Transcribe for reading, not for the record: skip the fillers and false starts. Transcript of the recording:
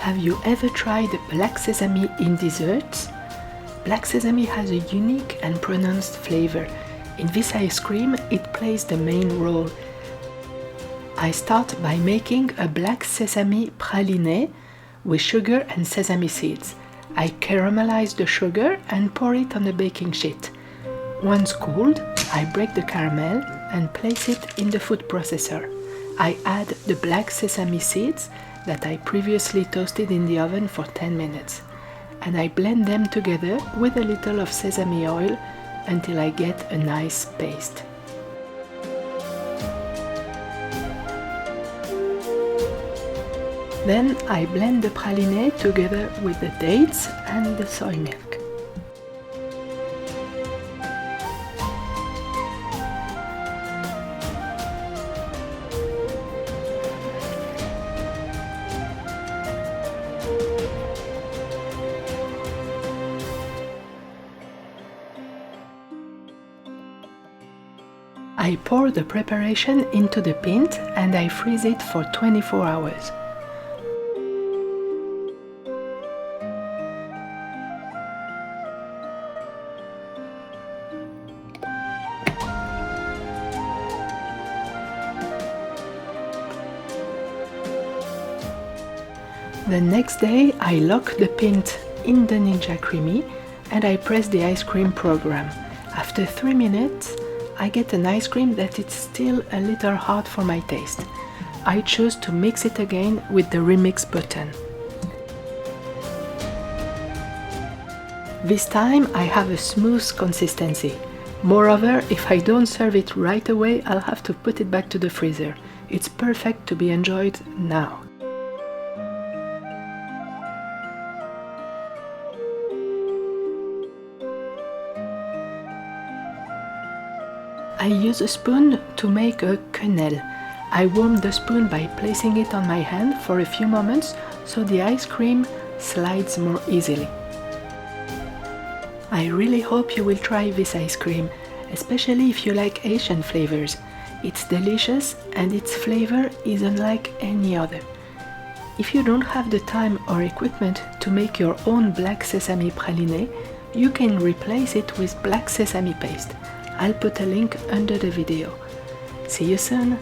Have you ever tried black sesame in desserts? Black sesame has a unique and pronounced flavor. In this ice cream, it plays the main role. I start by making a black sesame praline with sugar and sesame seeds. I caramelize the sugar and pour it on a baking sheet. Once cooled, I break the caramel and place it in the food processor. I add the black sesame seeds that I previously toasted in the oven for 10 minutes, and I blend them together with a little of sesame oil until I get a nice paste. Then I blend the praline together with the dates and the soy milk. I pour the preparation into the pint and I freeze it for 24 hours. The next day I lock the pint in the Ninja Creamy and I press the ice cream program. After 3 minutes, I get an ice cream that is still a little hard for my taste. I choose to mix it again with the remix button. This time I have a smooth consistency. Moreover, if I don't serve it right away, I'll have to put it back to the freezer. It's perfect to be enjoyed now. I use a spoon to make a quenelle. I warm the spoon by placing it on my hand for a few moments so the ice cream slides more easily. I really hope you will try this ice cream, especially if you like Asian flavors. It's delicious and its flavor is unlike any other. If you don't have the time or equipment to make your own black sesame praline, you can replace it with black sesame paste. I'll put a link under the video. See you soon!